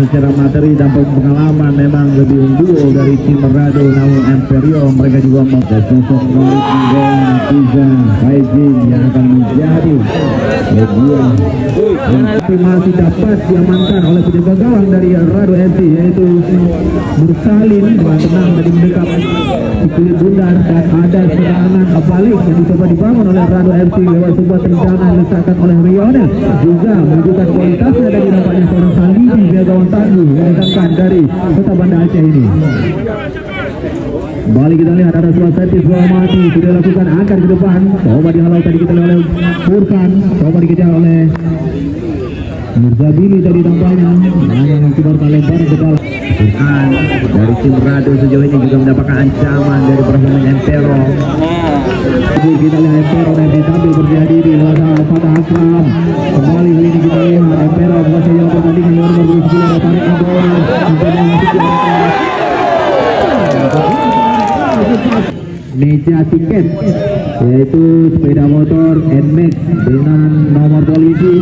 Secara materi dan pengalaman memang lebih unggul dari tim Rado, namun Imperio mereka juga sosok Malik Nggong Tiza Faizin yang akan menjadi legion tapi masih dapat diamankan oleh penjaga gawang dari Rado FC yaitu Mursalin dengan tenang dari mendekat kulit bundar, dan ada serangan balik yang dicoba dibangun oleh Rado FC lewat sebuah tendangan yang diletakkan oleh Rionel juga menunjukkan kualitasnya dari nampaknya seorang Salidi dia gawang tangguh yang didatangkan dari Kota Banda Aceh ini. Kembali kita lihat ada sebuah servis bola mati sudah lakukan angkat ke depan, coba dihalau tadi kita lihat oleh Furkan, coba dikejar oleh Mirzabili tadi tampaknya yang keluar lebar ke dalam. Furkan dari tim Rado sejauh ini juga mendapatkan ancaman dari permainan Empero. Kita lihat Empero dan diambil berjadi di luar pada Akram. Kembali kali ini kita lihat Empero masih jauh pertandingan luar berbicara tarik bola meja tiket yaitu sepeda motor NMAX dengan nomor polisi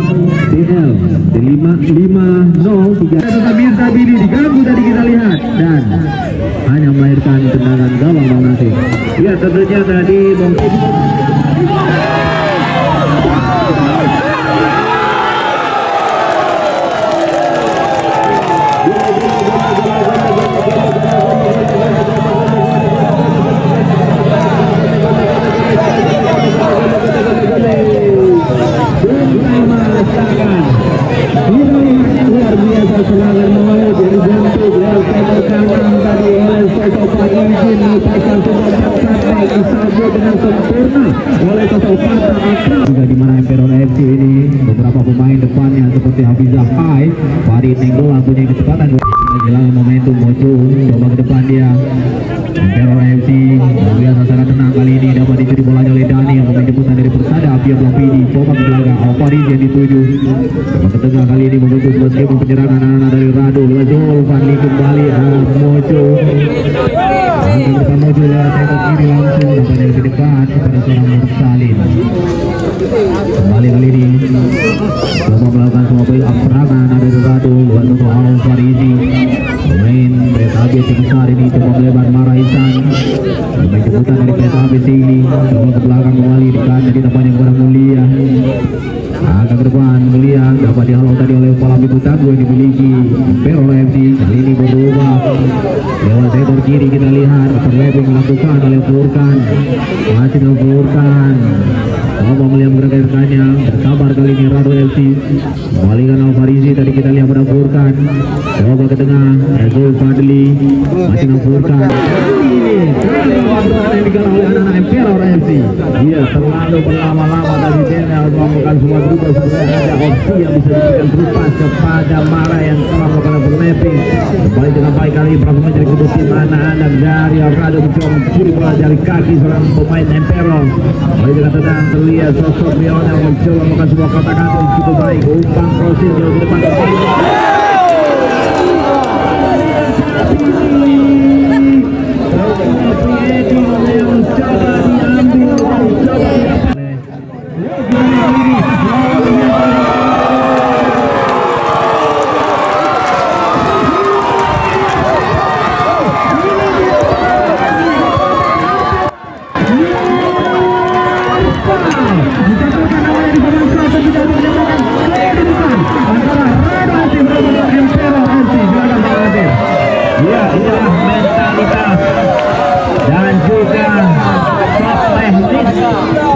DL 5503. Tetap Mirzabili diganggu tadi kita lihat dan hanya melahirkan tendangan gawang Bang Nasir. Ya tentunya tadi mungkin luar biasa serangan mau dari jantung lewat pedal kanan tadi oleh sosok Faizin melepaskan sebuah sampai disambut dengan sempurna oleh sosok Fatah Akram. Juga di mana Imperon FC ini beberapa pemain depannya seperti Hafizah Hai, Farid Nenggol punya kecepatan kehilangan momentum Mojo coba ke depan dia. Imperon FC biasa sangat tenang kali ini dapat dicuri bolanya oleh Dani yang pemain jemputan dari Persada Abia Blapidi coba ke belakang Farid yang dituju coba ke tengah kali ini membentuk sebuah skema penyerangan anak-anak dari Rado. Zulfani kembali Mojo akan depan Mojo lewat tembok kiri langsung nampaknya lebih dekat kepada seorang Mursalin. Kembali kali ini coba melakukan sebuah serangan dari Rado lewat untuk Al Farizi pemain Kereta Api tim besar ini coba melebar Maraisan pemain jemputan dari Kereta Api ini coba ke belakang kembali dekat jadi tampaknya kepada Mulia agak ke depan Mulia dapat dihalau tadi oleh kepala Bikutan yang dimiliki Impero FC. Kali ini berubah lewat sektor kiri kita lihat terlebih melakukan oleh Furkan masih Furkan coba melihat gerakan-gerakannya bersabar kali ini Rado FC kembalikan Al Farizi tadi kita lihat pada Furkan coba ke tengah Rezul Fadli masih Furkan ini yang digalang oleh anak-anak Impero FC. Dia terlalu berlama-lama tadi dia melakukan semua berubah sebenarnya ada opsi yang bisa diberikan berpas kepada Mara yang telah melakukan overlapping. Kembali dengan baik kali berapa menjadi kebutuhan anak-anak dari Rado mencoba mencuri bola dari kaki seorang pemain Impero. Kembali dengan tenang terlihat sosok Rion yang mencoba melakukan sebuah kotak gantung cukup baik umpan crossing jauh ke depan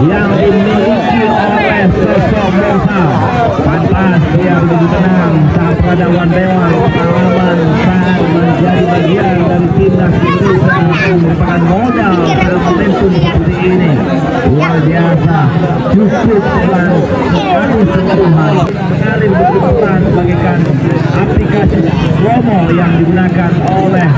yang dimiliki oleh sosok Musa. Pantas dia begitu tenang saat peradaban dewan pengalaman sangat menjadi bagian dari timnas Indonesia yang merupakan modal dalam momentum seperti ini. Luar biasa, cukup dengan sekali sentuhan sekali berkebutuhan bagaikan aplikasi promo yang digunakan oleh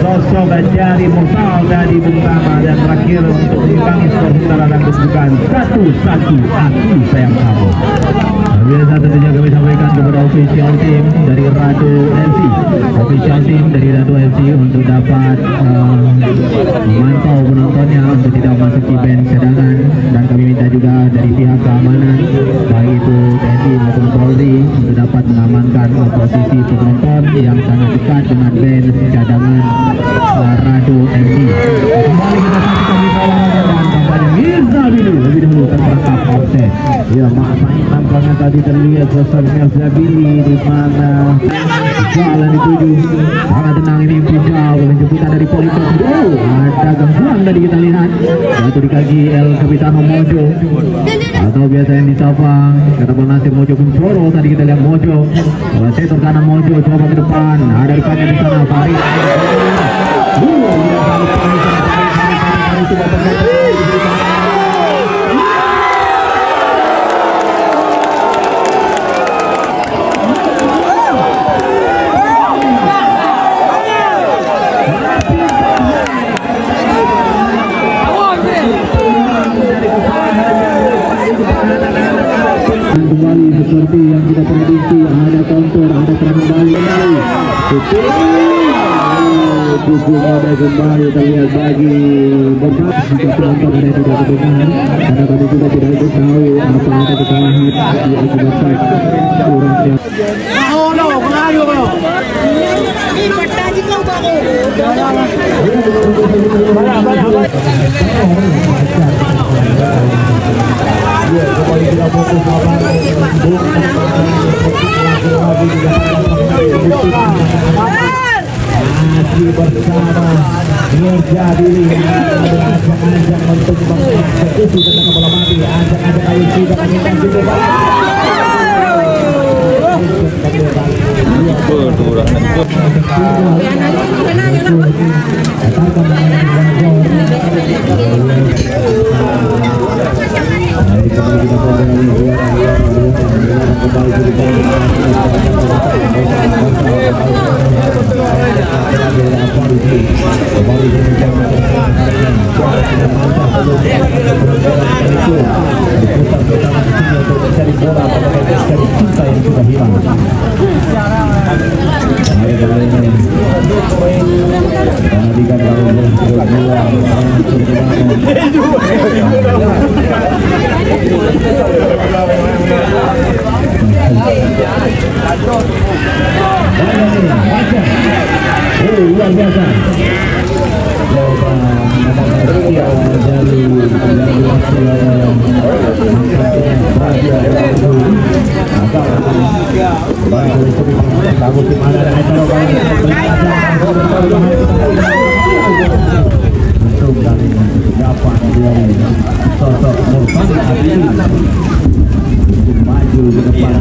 sosok dari Mursal dari Bung Tama, dan terakhir untuk mengimbangi skor sementara dan kedudukan 1-1 aku sayang kamu. Biasa tentunya kami sampaikan kepada official team dari Rado FC, official team dari Rado FC untuk dapat memantau penontonnya untuk tidak memasuki band cadangan, dan kami minta juga dari pihak keamanan baik itu TNI maupun Polri untuk dapat mengamankan posisi penonton yang sangat dekat dengan band cadangan Rado FC. Kembali kita saksikan di bawah dan kampanye Mirza Bilu lebih dahulu terperangkap offset. Ya, maknanya tampaknya tadi terlihat sosok Mirza Bilu di mana jalan dituju sangat tenang ini Pijau penjemputan dari Politik. Ada gangguan tadi kita lihat jatuh di kaki El Capitano Mojo atau biasa yang disapa kata penasib Mojo Kuncoro. Tadi kita lihat Mojo sektor kanan Mojo coba ke depan, ada depannya di sana Farid. Kembali seperti yang kita prediksi, ada counter, ada serangan balik pukul ada kembali terlihat bagi beberapa jika penonton ada tidak kedengaran, karena kami juga tidak ikut tahu apa ada kesalahan diakibatkan kurangnya. Kembali kita fokus masih bersama Mirza Bilu ajak-ajak untuk mengeksekusi tentang bola mati, ajak-ajak ayo juga kita juga luar biasa. Maju ke depan.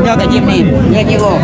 Cho cái chim này, nghe chưa cô?